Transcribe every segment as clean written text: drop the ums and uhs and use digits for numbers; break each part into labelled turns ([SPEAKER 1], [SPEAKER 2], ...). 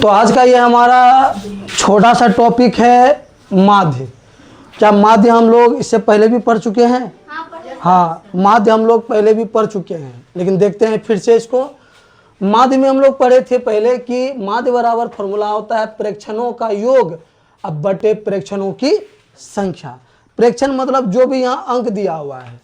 [SPEAKER 1] तो आज का ये हमारा छोटा सा टॉपिक है माध्य। क्या माध्य हम लोग इससे पहले भी पढ़ चुके हैं? हाँ, माध्य हम लोग पहले भी पढ़ चुके हैं, लेकिन देखते हैं फिर से इसको। माध्य में हम लोग पढ़े थे पहले कि माध्य बराबर फॉर्मूला होता है प्रेक्षणों का योग अब बटे प्रेक्षणों की संख्या। प्रेक्षण मतलब जो भी यहाँ अंक दिया हुआ है,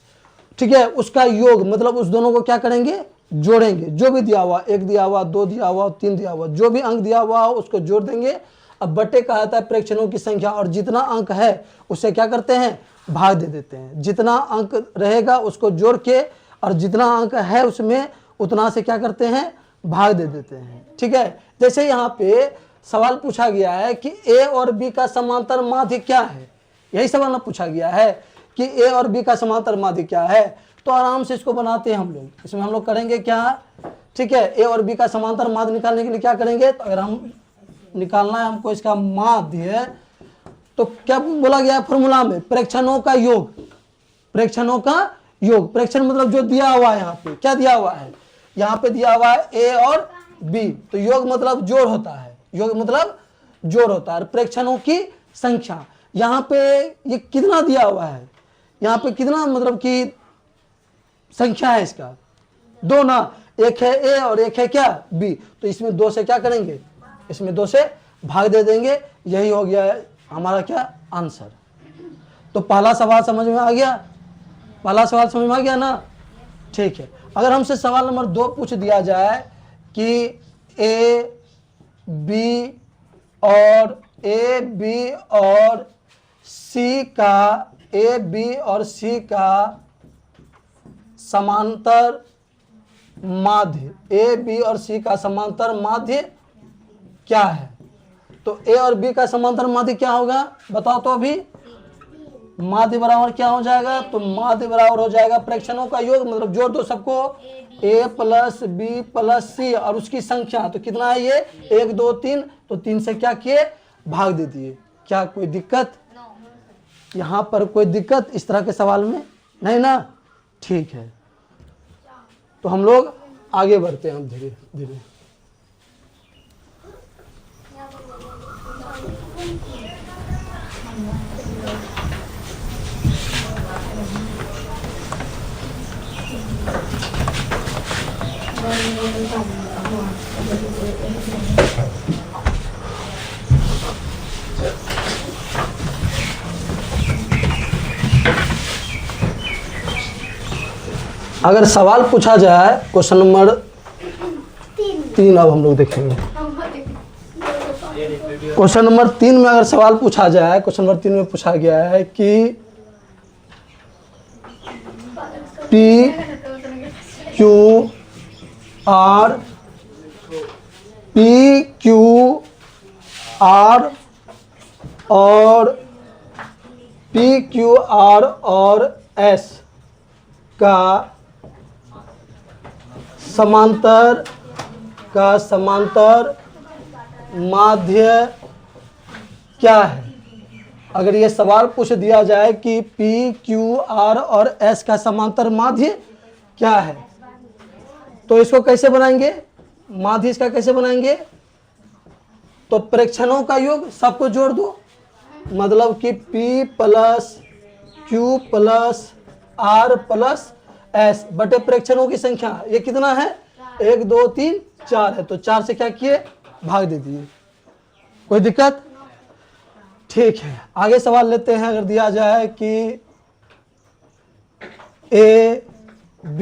[SPEAKER 1] ठीक है, उसका योग मतलब उस दोनों को क्या करेंगे, जोड़ेंगे। जो भी दिया हुआ, 1 दिया हुआ, 2 दिया हुआ, 3 दिया हुआ, जो भी अंक दिया हुआ हो उसको जोड़ देंगे। अब बटे कहा जाता है प्रेक्षणों की संख्या, और जितना अंक है उसे क्या करते हैं, भाग दे देते हैं। जितना अंक रहेगा उसको जोड़ के, और जितना अंक है उसमें उतना से क्या करते हैं, भाग दे देते हैं। ठीक है, जैसे यहाँ पे सवाल पूछा गया है कि ए और बी का समांतर माध्य क्या है, यही सवाल ना पूछा गया है कि ए और बी का समांतर माध्य क्या है। तो आराम से इसको बनाते हैं हम लोग। इसमें हम लोग करेंगे क्या, ठीक है, ए और बी का समांतर माध्य निकालने के लिए क्या करेंगे, तो अगर हम निकालना है हमको इसका माध्य, तो क्या बोला गया फॉर्मूला में, प्रेक्षणों का योग। प्रेक्षणों का योग, प्रेक्षण मतलब जो दिया हुआ है, यहाँ पे क्या दिया हुआ है, यहाँ पे दिया हुआ है ए और बी, तो योग मतलब जोड़ होता है, योग मतलब जोड़ होता है। प्रेक्षणों की संख्या, यहाँ पे ये कितना दिया हुआ है, यहाँ पे कितना मतलब कि संख्या है इसका, 2 ना, एक है ए और एक है क्या, बी, तो इसमें 2 से क्या करेंगे, इसमें 2 से भाग दे देंगे। यही हो गया है हमारा क्या आंसर। तो पहला सवाल समझ में आ गया, पहला सवाल समझ में आ गया ना। ठीक है, अगर हमसे सवाल नंबर 2 पूछ दिया जाए कि ए बी और सी का, ए बी और सी का समांतर माध्य, ए बी और सी का समांतर माध्य क्या है, तो ए और बी का समांतर माध्य क्या होगा बताओ तो। अभी माध्य बराबर क्या हो जाएगा, तो माध्य बराबर हो जाएगा प्रेक्षणों का योग, मतलब जोड़ दो सबको, ए प्लस बी प्लस सी और उसकी संख्या, तो कितना है ये, 1 2 3, तो 3 से क्या किए, भाग दे दिए। क्या कोई दिक्कत यहाँ पर, कोई दिक्कत इस तरह के सवाल में नहीं ना। ठीक है, तो हम लोग आगे बढ़ते हैं धीरे धीरे। अगर सवाल पूछा जाए क्वेश्चन नंबर 3, अब हम लोग देखेंगे क्वेश्चन नंबर 3 में। अगर सवाल पूछा जाए, क्वेश्चन नंबर 3 में पूछा गया है कि पी क्यू आर और एस का समांतर माध्य क्या है। अगर ये सवाल पूछ दिया जाए कि पी क्यू आर और एस का समांतर माध्य क्या है, तो इसको कैसे बनाएंगे, माध्य इसका कैसे बनाएंगे, तो प्रेक्षणों का योग सबको जोड़ दो, मतलब कि P plus Q plus R plus S बटे प्रेक्षणों की संख्या, ये कितना है, 1 2 3 4 है, तो 4 से क्या किए, भाग दे दिए। कोई दिक्कत, ठीक है। आगे सवाल लेते हैं। अगर दिया जाए कि A B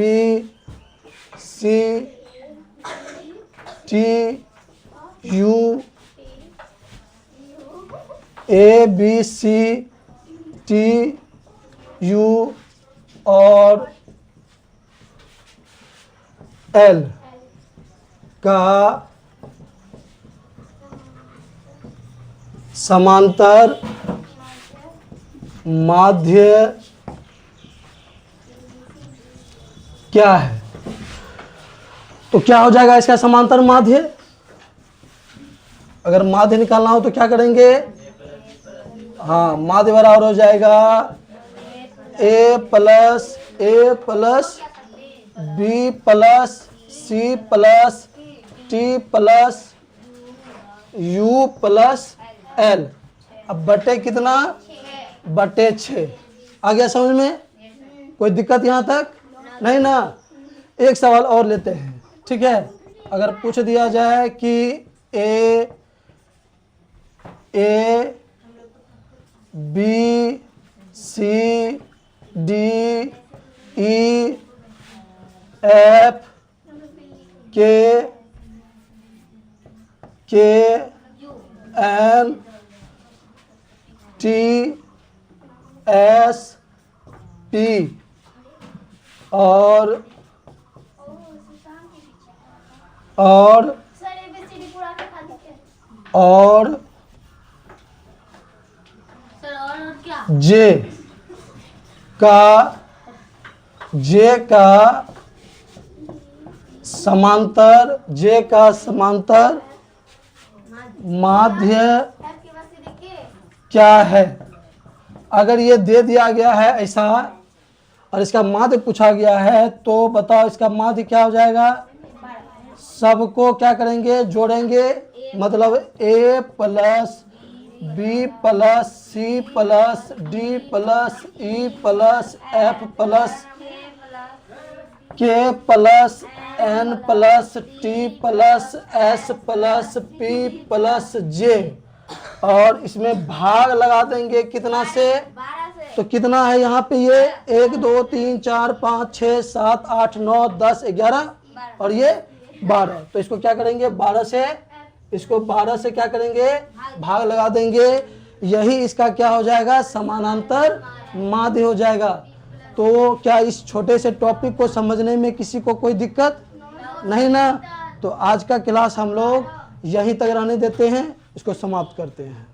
[SPEAKER 1] C T U, A B C T U और L का समांतर माध्य क्या है, तो क्या हो जाएगा इसका समांतर माध्य। अगर माध्य निकालना हो तो क्या करेंगे, हाँ, माध्य बराबर हो जाएगा a plus B plus C plus T plus U plus L. अब बटे कितना, बटे 6। आ गया समझ में? कोई दिक्कत यहाँ तक नहीं ना? एक सवाल और लेते हैं, ठीक है। अगर पूछ दिया जाए कि A B C D E F K N T S P और जे का समांतर माध्य क्या है। अगर ये दे दिया गया है ऐसा और इसका माध्य पूछा गया है तो बताओ इसका माध्य क्या हो जाएगा। सबको क्या करेंगे, जोड़ेंगे, मतलब A plus B plus C plus D plus E plus F plus K plus N plus T plus S plus P plus J, और इसमें भाग लगा देंगे कितना से, तो कितना है यहाँ पे, ये 1 2 3 4 5 6 7 8 9 10 11 और ये 12। तो इसको क्या करेंगे, 12 से, इसको 12 से क्या करेंगे, भाग लगा देंगे। यही इसका क्या हो जाएगा, समानांतर माध्य हो जाएगा। तो क्या इस छोटे से टॉपिक को समझने में किसी को कोई दिक्कत नहीं ना? तो आज का क्लास हम लोग यहीं तक रहने देते हैं, इसको समाप्त करते हैं।